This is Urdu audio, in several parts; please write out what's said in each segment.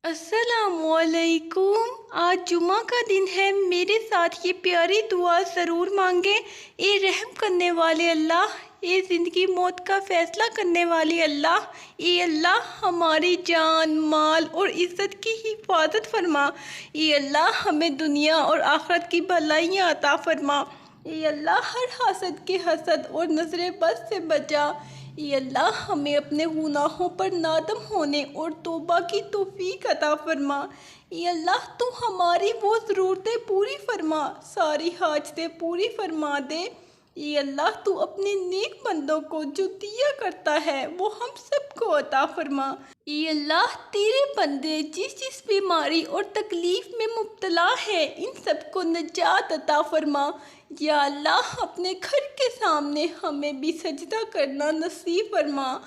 السلام علیکم۔ آج جمعہ کا دن ہے، میرے ساتھ یہ پیاری دعا ضرور مانگیں۔ اے رحم کرنے والے اللہ، اے زندگی موت کا فیصلہ کرنے والے اللہ، اے اللہ ہماری جان مال اور عزت کی حفاظت فرما۔ اے اللہ ہمیں دنیا اور آخرت کی بھلائیاں عطا فرما۔ اے اللہ ہر حاسد کے حسد اور نظر بد سے بچا۔ اے اللہ ہمیں اپنے گناہوں پر نادم ہونے اور توبہ کی توفیق عطا فرما۔ اے اللہ تو ہماری وہ ضرورتیں پوری فرما، ساری حاجتیں پوری فرما دے۔ اے اللہ تو اپنے نیک بندوں کو جو دیا کرتا ہے وہ ہم سب کو عطا فرما۔ اے اللہ تیرے بندے جس جس بیماری اور تکلیف میں مبتلا ہے ان سب کو نجات عطا فرما۔ یا اللہ اپنے گھر کے سامنے ہمیں بھی سجدہ کرنا نصیب فرما۔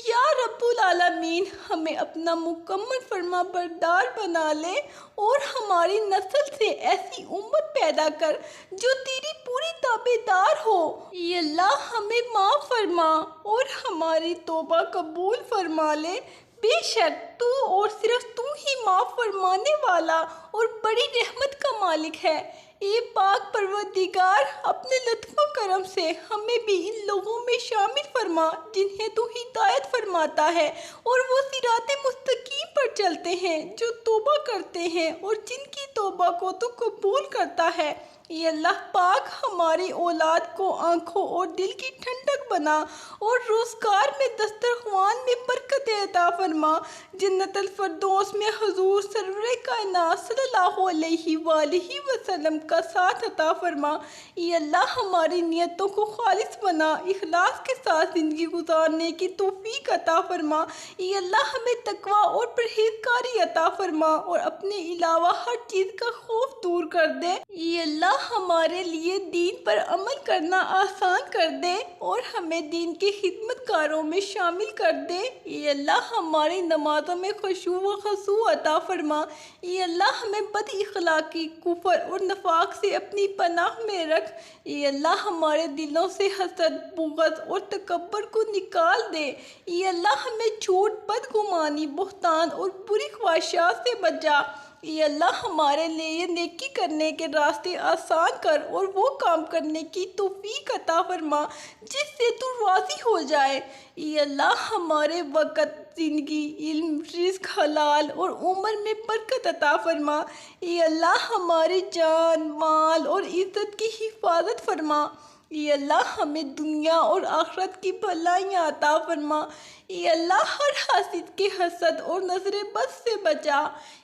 یا رب العالمین ہمیں اپنا مکمل فرما بردار بنا لے اور ہماری نسل سے ایسی امت پیدا کر جو تیری پوری تابعدار ہو۔ اے اللہ ہمیں معاف فرما اور ہماری توبہ قبول فرما لے۔ بے شک تو اور صرف تو ہی معاف فرمانے والا اور بڑی رحمت کا مالک ہے۔ اے پاک پروردگار اپنے لطف و کرم سے ہمیں بھی ان لوگوں میں شامل فرما جنہیں تو ہدایت فرماتا ہے اور وہ صراط مستقیم پر چلتے ہیں، جو توبہ کرتے ہیں اور جن کی توبہ کو تو قبول کرتا ہے۔ اے اللہ پاک ہماری اولاد کو آنکھوں اور دل کی ٹھنڈک بنا اور روزگار میں دسترخوان میں برکت عطا فرما۔ جنت الفردوس میں حضور سرور کائنات صلی اللہ علیہ وآلہ وسلم کا ساتھ عطا فرما۔ اے اللہ ہماری نیتوں کو خالص بنا، اخلاص کے ساتھ زندگی گزارنے کی توفیق عطا فرما۔ اے اللہ ہمیں تقوی اور پرہیزگاری عطا فرما اور اپنے علاوہ ہر چیز کا خوف دور کر دے۔ اے اللہ ہمارے لیے دین پر عمل کرنا آسان کر دے اور ہمیں دین کے خدمت گاروں میں شامل کر دے۔ اے اللہ ہماری نمازوں میں خشوع و خضوع عطا فرما۔ اے اللہ ہمیں بد اخلاقی، کفر اور نفاق سے اپنی پناہ میں رکھ۔ اے اللہ ہمارے دلوں سے حسد، بغض اور تکبر کو نکال دے۔ اے اللہ ہمیں جھوٹ، بدگمانی، بہتان اور بری خواہشات سے بچا۔ اے اللہ ہمارے لیے نیکی کرنے کے راستے آسان کر اور وہ کام کرنے کی توفیق عطا فرما جس سے تو راضی ہو جائے۔ اے اللہ ہمارے وقت، زندگی، علم، رزق حلال اور عمر میں برکت عطا فرما۔ اے اللہ ہماری جان مال اور عزت کی حفاظت فرما۔ اے اللہ ہمیں دنیا اور آخرت کی بھلائیاں عطا فرما۔ اے اللہ ہر حاسد کے حسد اور نظر بد سے بچا۔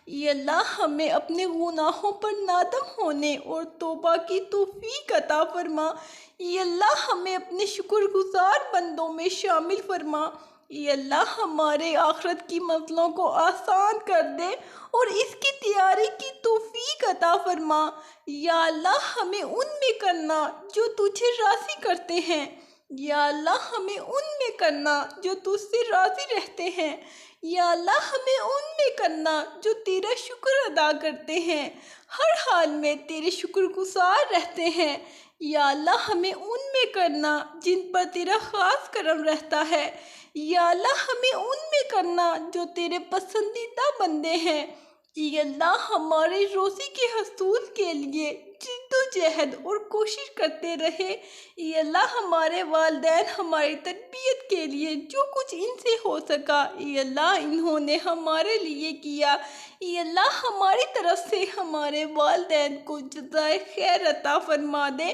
اے اللہ ہمیں اپنے گناہوں پر نادم ہونے اور توبہ کی توفیق عطا فرما۔ اے اللہ ہمیں اپنے شکر گزار بندوں میں شامل فرما۔ اے اللہ ہمارے آخرت کی منزلوں کو آسان کر دے اور اس کی تیاری کی توفیق عطا فرما۔ یا اللہ ہمیں ان میں کرنا جو تجھے راضی کرتے ہیں۔ یا اللہ ہمیں ان میں کرنا جو تجھ سے راضی رہتے ہیں۔ یا اللہ ہمیں ان میں کرنا جو تیرا شکر ادا کرتے ہیں، ہر حال میں تیرے شکر گزار رہتے ہیں۔ یا اللہ ہمیں ان میں کرنا جن پر تیرا خاص کرم رہتا ہے۔ یا اللہ ہمیں ان میں کرنا جو تیرے پسندیدہ بندے ہیں۔ اے اللہ ہماری روزی کے حصول کے لیے جد و جہد اور کوشش کرتے رہے۔ اے اللہ ہمارے والدین ہماری تربیت کے لیے جو کچھ ان سے ہو سکا اے اللہ انہوں نے ہمارے لیے کیا۔ اے اللہ ہماری طرف سے ہمارے والدین کو جزائے خیر عطا فرما دے۔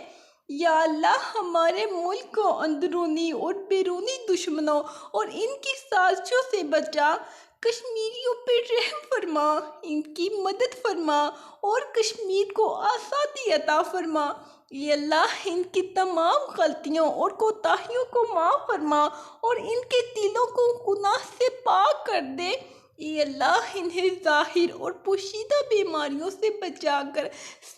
یا اللہ ہمارے ملک کو اندرونی اور بیرونی دشمنوں اور ان کی سازشوں سے بچا۔ کشمیریوں پہ رحم فرما، ان کی مدد فرما اور کشمیر کو آزادی عطا فرما۔ اے اللہ ان کی تمام غلطیوں اور کوتاہیوں کو معاف فرما اور ان کے دلوں کو گناہ سے پاک کر دے۔ اے اللہ انہیں ظاہر اور پوشیدہ بیماریوں سے بچا کر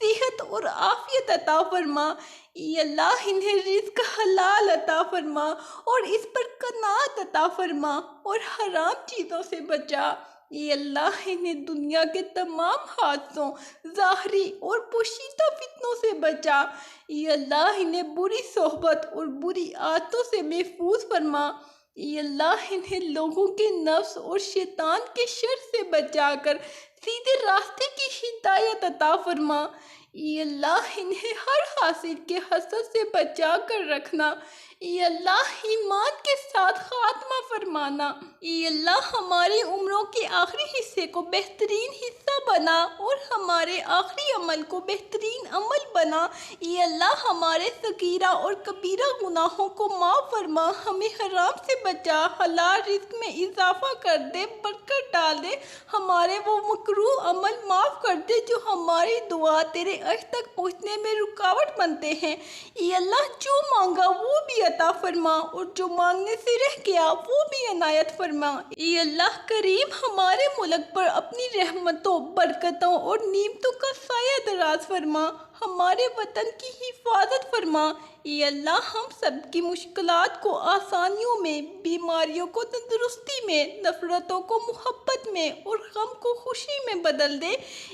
صحت اور عافیت عطا فرما۔ اے اللہ انہیں رزق حلال عطا فرما اور اس پر قناعت عطا فرما اور حرام چیزوں سے بچا۔ اے اللہ انہیں دنیا کے تمام حادثوں، ظاہری اور پوشیدہ فتنوں سے بچا۔ اے اللہ انہیں بری صحبت اور بری عادتوں سے محفوظ فرما۔ اے اللہ انہیں لوگوں کے نفس اور شیطان کے شر سے بچا کر سیدھے راستے کی ہدایت عطا فرما۔ اے اللہ انہیں ہر حاصل کے حسد سے بچا کر رکھنا۔ اے اللہ ایمان کے ساتھ خاتمہ فرمانا۔ اے اللہ ہماری عمروں کے آخری حصے کو بہترین حصہ بنا اور ہمارے آخری عمل کو بہترین عمل بنا۔ اے اللہ ہمارے صغیرہ اور کبیرہ گناہوں کو معاف فرما، ہمیں حرام سے بچا، حلال رزق میں اضافہ کر دے، برکت ڈال دے، ہمارے وہ مکروہ عمل معاف کر دے جو ہماری دعا تیرے عرش تک پہنچنے میں رکاوٹ بنتے ہیں۔ اے اللہ جو مانگا وہ بھی عطا فرما اور جو مانگنے سے رہ گیا وہ بھی عنایت فرما۔ اے اللہ کریم ہمارے ملک پر اپنی رحمتوں، برکتوں اور نعمتوں کا سایہ دراز فرما، ہمارے وطن کی حفاظت فرما۔ اے اللہ ہم سب کی مشکلات کو آسانیوں میں، بیماریوں کو تندرستی میں، نفرتوں کو محبت میں اور غم کو خوشی میں بدل دے۔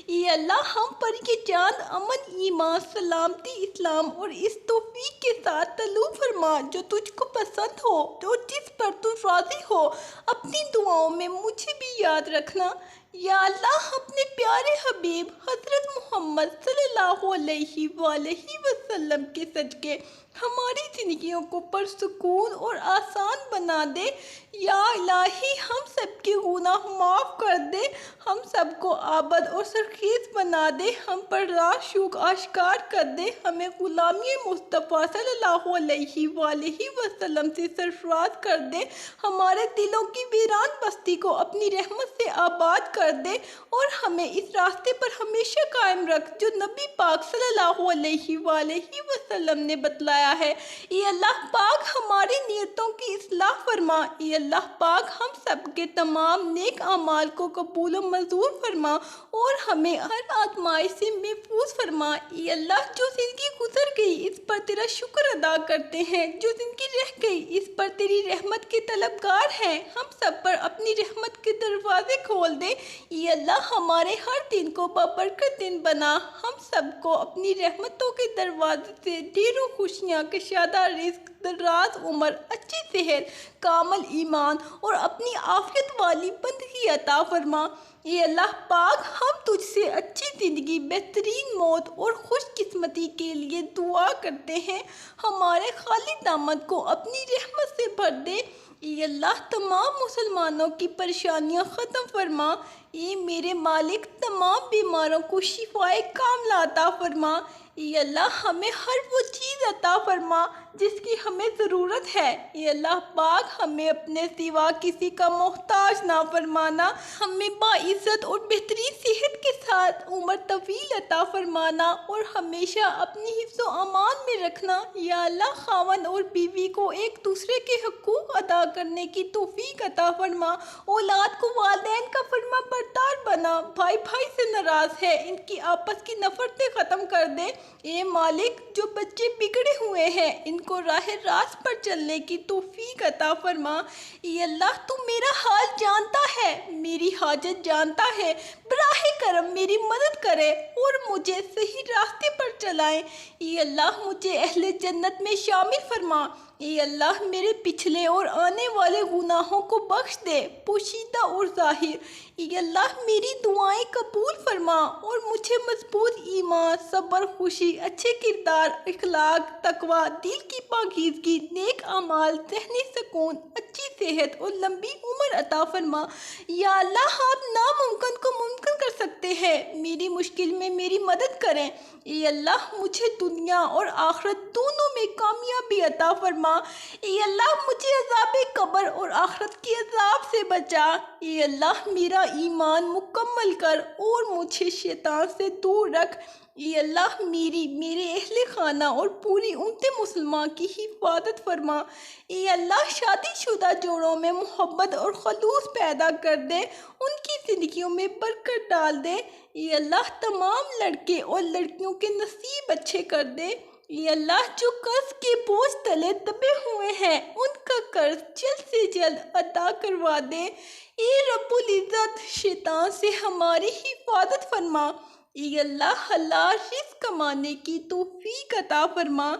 اے اللہ ہم پر یہ چاند امن، ایمان، سلامتی، اسلام اور اس توفیق کے ساتھ طلوع فرما جو تجھ کو پسند ہو اور جس پر تو راضی ہو۔ اپنی دعاؤں میں مجھے بھی یاد رکھنا۔ یا اللہ اپنے پیارے حبیب حضرت محمد صلی اللہ علیہ وآلہ وسلم کے صدقے ہماری زندگیوں کو پرسکون اور آسان بنا دے۔ یا الہی ہم سب کے گناہ معاف کر دے، ہم سب کو آباد اور سرخیز بنا دے، ہم پر راز شوق آشکار کر دے، ہمیں غلامی مصطفیٰ صلی اللہ علیہ وآلہ وسلم سے سرفراز کر دے، ہمارے دلوں کی ویران بستی کو اپنی رحمت سے آباد کر دے اور ہمیں اس راستے پر ہمیشہ قائم رکھ جو نبی پاک صلی اللہ علیہ وآلہ وسلم نے بتلایا ہے۔ اے اللہ پاک ہماری نیتوں کی اصلاح فرما۔ اے اللہ پاک ہم سب کے تمام نیک اعمال کو قبول و منظور فرما اور ہمیں ہر آزمائش سے محفوظ فرما۔ اے اللہ جو زندگی گزر گئی اس پر تیرا شکر ادا کرتے ہیں، جو زندگی رہ گئی اس پر تیری رحمت کے طلبگار ہیں، ہم سب پر اپنی رحمت کے دروازے کھول دے۔ اے اللہ ہمارے ہر دن کو بابرکت دن بنا، ہم سب کو اپنی رحمتوں کے دروازے سے ڈھیروں خوشیاں، کشادہ رزق، دراز عمر، اچھی صحت، کامل ایمان اور اپنی عافیت والی بندگی عطا فرما۔ اے اللہ پاک ہم تجھ سے اچھی زندگی، بہترین موت اور خوش قسمتی کے لیے دعا کرتے ہیں، ہمارے خالی دامن کو اپنی رحمت سے بھر دے۔ اے اللہ تمام مسلمانوں کی پریشانیاں ختم فرما۔ اے میرے مالک تمام بیماروں کو شفائے کاملہ عطا فرما۔ اے اللہ ہمیں ہر وہ چیز عطا فرما جس کی ہمیں ضرورت ہے۔ اے اللہ پاک ہمیں اپنے سوا کسی کا محتاج نہ فرمانا، ہمیں باعزت اور بہترین صحت کے ساتھ عمر طویل عطا فرمانا اور ہمیشہ اپنی حفظ و امان میں رکھنا۔ یا اللہ خاوند اور بیوی کو ایک دوسرے کے حقوق ادا کرنے کی توفیق عطا فرما، اولاد کو والدین کا فرما بردار بنا، بھائی بھائی سے ناراض ہے ان کی آپس کی نفرتیں ختم کر دے۔ اے مالک جو بچے بگڑے ہوئے ہیں ان کو راہ راست پر چلنے کی توفیق عطا فرما۔ اے اللہ تو میرا حال جانتا ہے، میری حاجت جانتا ہے، براہ کرم میری مدد کرے اور مجھے صحیح راستے پر چلائیں۔ اے اللہ مجھے اہل جنت میں شامل فرما۔ اے اللہ میرے پچھلے اور آنے والے گناہوں کو بخش دے، پوشیدہ اور ظاہر۔ اے اللہ میری دعائیں قبول فرما اور مجھے مضبوط ایمان، صبر، خوشی، اچھے کردار، اخلاق، تقوی، دل کی پاکیزگی، نیک اعمال، ذہنی سکون، اچھی صحت اور لمبی عمر عطا فرما۔ یا اللہ آپ ناممکن کو ممکن کر سکتے ہیں، میری مشکل میں میری مدد کریں۔ اے اللہ مجھے دنیا اور آخرت دونوں میں کامیابی عطا فرما۔ اے اللہ مجھے عذاب قبر اور آخرت کے عذاب سے بچا۔ اے اللہ میرا ایمان مکمل کر اور مجھے شیطان سے دور رکھ۔ اے اللہ میری، میرے اہل خانہ اور پوری امت مسلمان کی حفاظت فرما۔ اے اللہ شادی شدہ جوڑوں میں محبت اور خلوص پیدا کر دے، ان کی زندگیوں میں برکت ڈال دے۔ اے اللہ تمام لڑکے اور لڑکیوں کے نصیب اچھے کر دے۔ اے اللہ جو قرض کے بوجھ تلے دبے ہوئے ہیں ان کا قرض جلد سے جلد ادا کروا دے۔ اے رب العزت شیطان سے ہماری حفاظت فرما۔ اے اللہ حلال رزق کمانے کی توفیق عطا فرما۔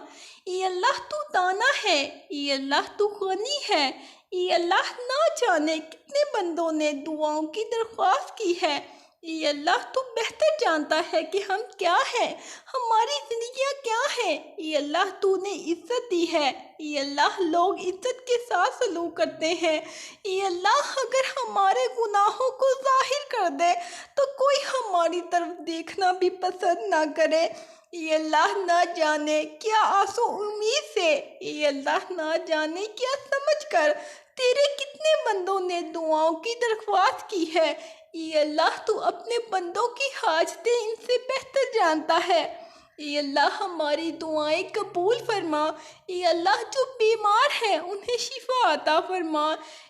اے اللہ تو دانا ہے، اے اللہ تو غنی ہے، اے اللہ نہ جانے کتنے بندوں نے دعاؤں کی درخواست کی ہے، اے اللہ تو بہتر جانتا ہے کہ ہم کیا ہیں، ہماری زندگیاں کیا ہیں، اے اللہ تو نے عزت دی ہے، اے اللہ لوگ عزت کے ساتھ سلوک کرتے ہیں، اے اللہ اگر ہمارے گناہوں کو ظاہر کر دے تو کوئی ہماری طرف دیکھنا بھی پسند نہ کرے، اے اللہ نہ جانے کیا آسو امید سے، اے اللہ نہ جانے کیا سمجھ کر تیرے کتنے بندوں نے دعاؤں کی درخواست کی ہے، اے اللہ تو اپنے بندوں کی حاجتیں ان سے بہتر جانتا ہے، اے اللہ ہماری دعائیں قبول فرما، اے اللہ جو بیمار ہیں انہیں شفا عطا فرما،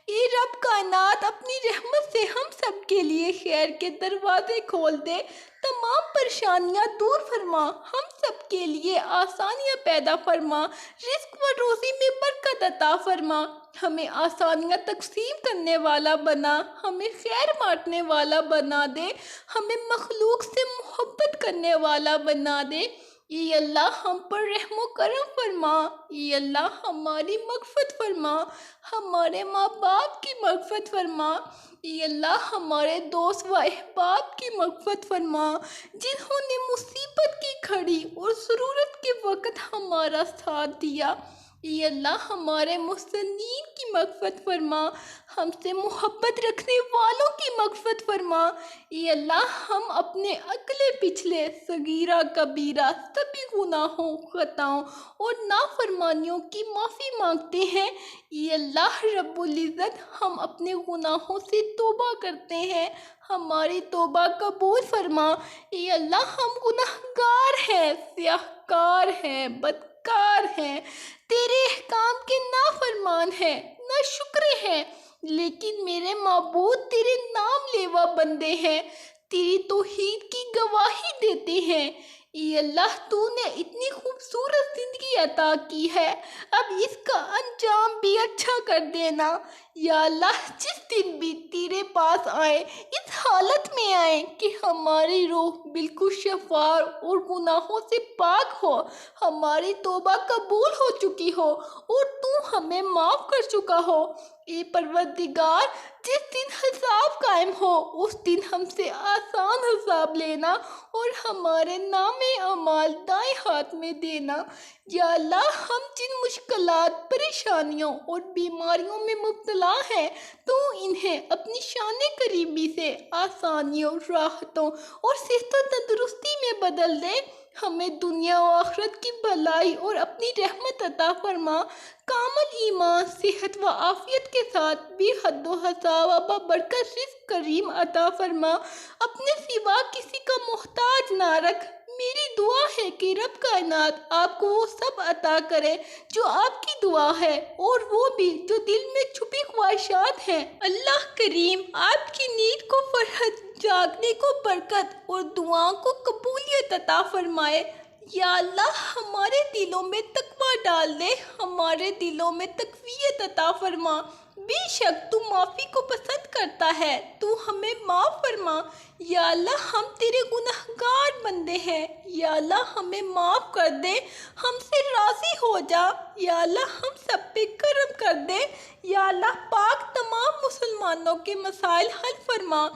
اے رب کائنات اپنی رحمت سے ہم سب کے لیے خیر کے دروازے کھول دے، تمام پریشانیاں دور فرما، ہم سب کے لیے آسانیاں پیدا فرما، رزق و روزی میں برکت عطا فرما، ہمیں آسانیاں تقسیم کرنے والا بنا، ہمیں خیر بانٹنے والا بنا دے، ہمیں مخلوق سے محبت کرنے والا بنا دے، اے اللہ ہم پر رحم و کرم فرما، اے اللہ ہماری مغفرت فرما، ہمارے ماں باپ کی مغفرت فرما، اے اللہ ہمارے دوست و احباب کی مغفرت فرما، جنہوں نے مصیبت کی گھڑی اور ضرورت کے وقت ہمارا ساتھ دیا، اے اللہ ہمارے محسنین کی مغفرت فرما، ہم سے محبت رکھنے والوں کی مغفرت فرما، اے اللہ ہم اپنے اگلے پچھلے صغیرہ کبیرہ سبھی گناہوں خطاؤں اور نافرمانیوں کی معافی مانگتے ہیں، اے اللہ رب العزت ہم اپنے گناہوں سے توبہ کرتے ہیں، ہماری توبہ قبول فرما، اے اللہ ہم گناہگار ہیں، سیاہکار ہیں، بدکار ہیں، تیرے احکام کے نافرمان ہیں، نہ شکرے ہیں، لیکن میرے معبود تیرے نام لیوا بندے ہیں، تیری توحید کی گواہی دیتے ہیں، اے اللہ تو نے اتنی خوبصورت زندگی عطا کی ہے، اب اس کا انجام بھی اچھا کر دینا، یا اللہ جس دن بھی تیرے پاس آئے اس حالت میں آئے کہ ہماری روح بالکل شفار اور گناہوں سے پاک ہو، ہماری توبہ قبول ہو چکی ہو اور تو ہمیں معاف کر چکا ہو، اے پروردگار جس دن حساب قائم ہو اس دن ہم سے آسان حساب لینا اور ہمارے نام اعمال دائیں ہاتھ میں دینا، یا اللہ ہم جن مشکلات، پریشانیوں اور بیماریوں میں مبتلا ہیں تو انہیں اپنی شان قریبی سے آسانیوں، راحتوں اور صحت و تندرستی میں بدل دے، ہمیں دنیا و آخرت کی بھلائی اور اپنی رحمت عطا فرما، کامل ایمان، صحت و عافیت کے ساتھ بھی حد و حساب و برکت رزق کریم عطا فرما، اپنے سوا کسی کا محتاج نہ رکھ، میری دعا ہے کہ رب کائنات آپ کو وہ سب عطا کرے جو آپ کی دعا ہے اور وہ بھی جو دل میں چھپی خواہشات ہیں، اللہ کریم آپ کی نیند کو فرحت، جاگنے کو برکت اور دعاؤں کو قبولیت عطا فرمائے، یا اللہ ہمارے دلوں میں تقوی ڈال دے، ہمارے دلوں میں تقویت عطا فرما، بے شک تو معافی کو پسند کرتا ہے، تو ہمیں معاف فرما، یا اللہ ہم تیرے گناہگار بندے ہیں، یا اللہ ہمیں معاف کر دے، ہم سے راضی ہو جا، یا اللہ ہم سب پہ کرم کر دے، یا اللہ پاک تمام مسلمانوں کے مسائل حل فرما،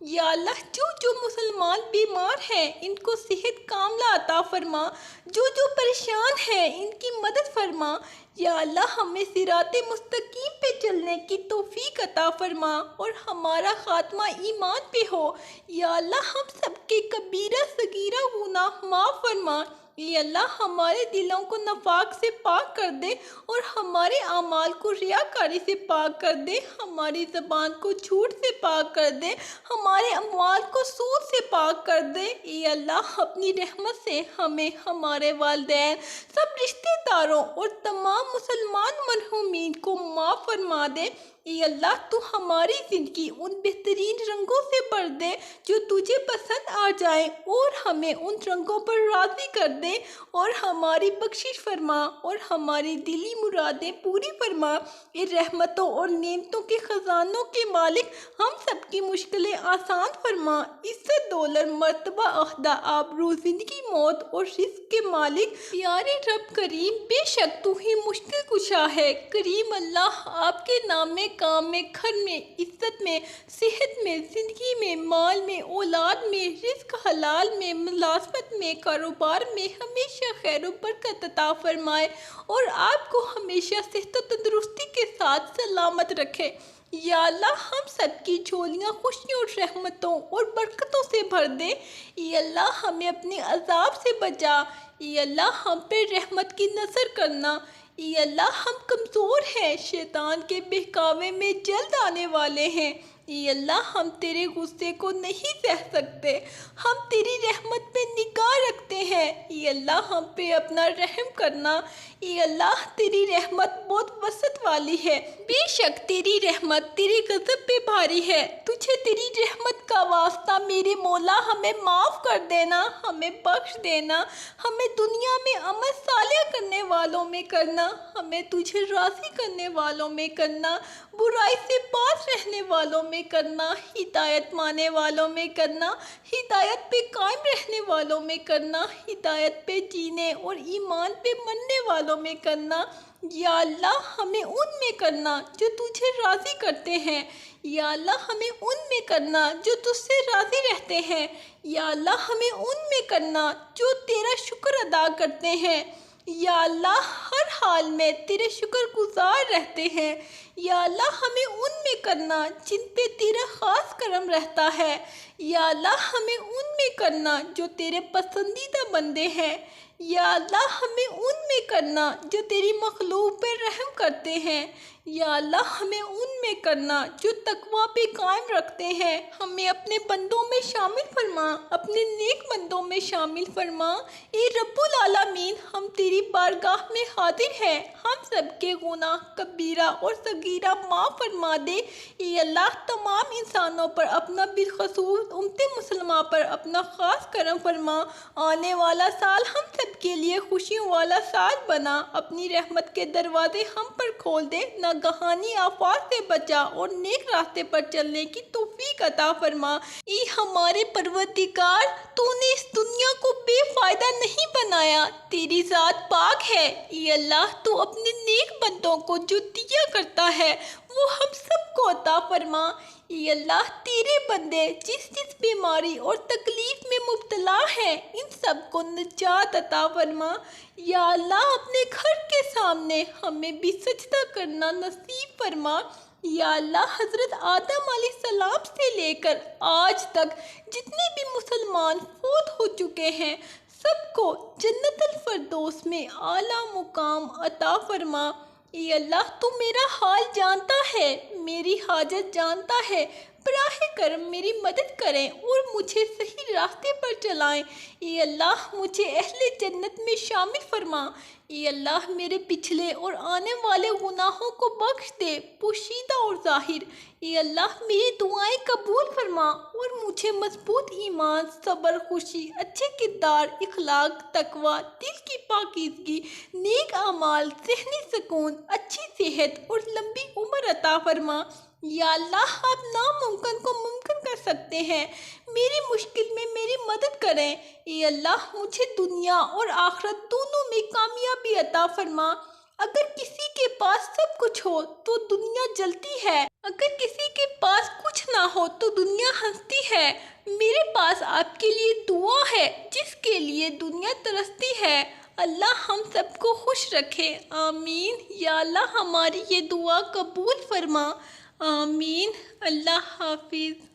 یا اللہ جو مسلمان بیمار ہیں ان کو صحت کاملہ عطا فرما، جو پریشان ہیں ان کی مدد فرما، یا اللہ ہمیں صراط مستقیم پہ چلنے کی توفیق عطا فرما اور ہمارا خاتمہ ایمان پہ ہو، یا اللہ ہم سب کے کبیرہ صغیرہ گناہ معاف فرما، یا اللہ ہمارے دلوں کو نفاق سے پاک کر دے اور ہمارے اعمال کو ریاکاری سے پاک کر دے، ہماری زبان کو جھوٹ سے پاک کر دے، ہمارے اموال کو سود سے پاک کر دے، اے اللہ اپنی رحمت سے ہمیں، ہمارے والدین، سب رشتہ داروں اور تمام مسلمان مرحومین کو معاف فرما دے، اے اللہ تو ہماری زندگی ان بہترین رنگوں سے بھر دے جو تجھے پسند آ جائیں، اور ہمیں ان رنگوں پر راضی کر دے، اور ہماری بخشش فرما اور ہماری دلی مرادیں پوری فرما۔ اے رحمتوں اور نعمتوں کے خزانوں کے مالک، ہم سب کی مشکلیں آسان فرما۔ عزت، دولت، مرتبہ، عہدہ، آبرو، زندگی، موت اور رزق کے مالک پیارے رب کریم، بے شک تو ہی مشکل کشا ہے۔ کریم اللہ، آپ کے نام میں، کام میں، گھر میں، عزت میں، صحت میں، زندگی میں، مال میں، اولاد میں، رزق حلال میں، ملازمت میں، کاروبار میں ہمیشہ خیر و برکت عطا فرمائے، اور آپ کو ہمیشہ صحت و تندرستی کے ساتھ سلامت رکھے۔ یا اللہ، ہم سب کی جھولیاں خوشیوں، رحمتوں اور برکتوں سے بھر دے۔ اے اللہ، ہمیں اپنے عذاب سے بچا۔ اے اللہ، ہم پہ رحمت کی نظر کرنا۔ اے اللہ، ہم کمزور ہیں، شیطان کے بہکاوے میں جلد آنے والے ہیں۔ اے اللہ، ہم تیرے غصے کو نہیں سہ سکتے، ہم تیری رحمت پہ نگاہ رکھتے ہیں۔ اے اللہ، ہم پہ اپنا رحم کرنا۔ اے اللہ، تیری رحمت بہت وسعت والی ہے، بے شک تیری رحمت تیرے غضب پہ بھاری ہے۔ تجھے تیری رحمت کا واسطہ میرے مولا، ہمیں معاف کر دینا، ہمیں بخش دینا، ہمیں دنیا میں عمل صالح کرنے والوں میں کرنا، ہمیں تجھے راضی کرنے والوں میں کرنا، برائی سے باز رہنے والوں میں کرنا، ہدایت ماننے والوں میں کرنا، ہدایت پہ قائم رہنے والوں میں کرنا، ہدایت پہ جینے اور ایمان پہ مرنے والوں میں کرنا۔ یا اللہ، ہمیں ان میں کرنا جو تجھے راضی کرتے ہیں۔ یا اللہ، ہمیں ان میں کرنا جو تجھ سے راضی رہتے ہیں۔ یا اللہ، ہمیں ان میں کرنا جو تیرا شکر ادا کرتے ہیں۔ یا اللہ، ہر حال میں تیرے شکر گزار رہتے ہیں۔ یا اللہ، ہمیں ان میں کرنا جن پہ تیرا خاص کرم رہتا ہے۔ یا اللہ، ہمیں ان میں کرنا جو تیرے پسندیدہ بندے ہیں۔ یا اللہ، ہمیں ان میں کرنا جو تیری مخلوق پہ رحم کرتے ہیں۔ یا اللہ، ہمیں ان میں کرنا جو تقوی پہ قائم رکھتے ہیں۔ ہمیں اپنے بندوں میں شامل فرما، اپنے نیک بندوں میں شامل فرما۔ اے رب العالمین، ہم تیری بارگاہ میں حاضر ہیں، ہم سب کے گناہ کبیرہ اور صغیرہ معاف فرما دے۔ اے اللہ، تمام انسانوں پر اپنا، بالخصوص امت مسلمہ پر اپنا خاص کرم فرما۔ آنے والا سال ہم سب کے لیے خوشیوں والا سال بنا، اپنی رحمت کے دروازے ہم پر کھول دے، ناگہانی آفات سے بچا اور نیک راستے پر چلنے کی توفیق عطا فرما۔ اے ہمارے پروردگار، تو نے اس دنیا کو بے فائدہ نہیں بنایا، تیری ذات پاک ہے۔ اے اللہ، تو اپنے نیک بندوں کو جو دیا کرتا ہے وہ ہم سب کو عطا فرما۔ اے اللہ، تیرے بندے جس جس بیماری اور تکلیف میں مبتلا ہیں، ان سب کو نجات عطا فرما۔ یا اللہ، اپنے گھر کے سامنے ہمیں بھی سجدہ کرنا نصیب فرما۔ یا اللہ، حضرت آدم علیہ السلام سے لے کر آج تک جتنے بھی مسلمان فوت ہو چکے ہیں، سب کو جنت الفردوس میں اعلیٰ مقام عطا فرما۔ اے اللہ، تو میرا حال جانتا ہے، میری حاجت جانتا ہے، براہ کرم میری مدد کریں اور مجھے صحیح راستے پر چلائیں۔ اے اللہ، مجھے اہل جنت میں شامل فرما۔ اے اللہ، میرے پچھلے اور آنے والے گناہوں کو بخش دے، پوشیدہ اور ظاہر۔ اے اللہ، میری دعائیں قبول فرما اور مجھے مضبوط ایمان، صبر، خوشی، اچھے کردار، اخلاق، تقوی، دل کی پاکیزگی، نیک اعمال، ذہنی سکون، اچھی صحت اور لمبی عمر عطا فرما۔ یا اللہ، آپ ناممکن کو ممکن کر سکتے ہیں، میری مشکل میں میری مدد کریں۔ اے اللہ، مجھے دنیا اور آخرت دونوں میں کامیابی عطا فرما۔ اگر کسی کے پاس سب کچھ ہو تو دنیا جلتی ہے، اگر کسی کے پاس کچھ نہ ہو تو دنیا ہنستی ہے۔ میرے پاس آپ کے لیے دعا ہے جس کے لیے دنیا ترستی ہے۔ اللہ ہم سب کو خوش رکھے، آمین۔ یا اللہ، ہماری یہ دعا قبول فرما، آمین۔ اللہ حافظ۔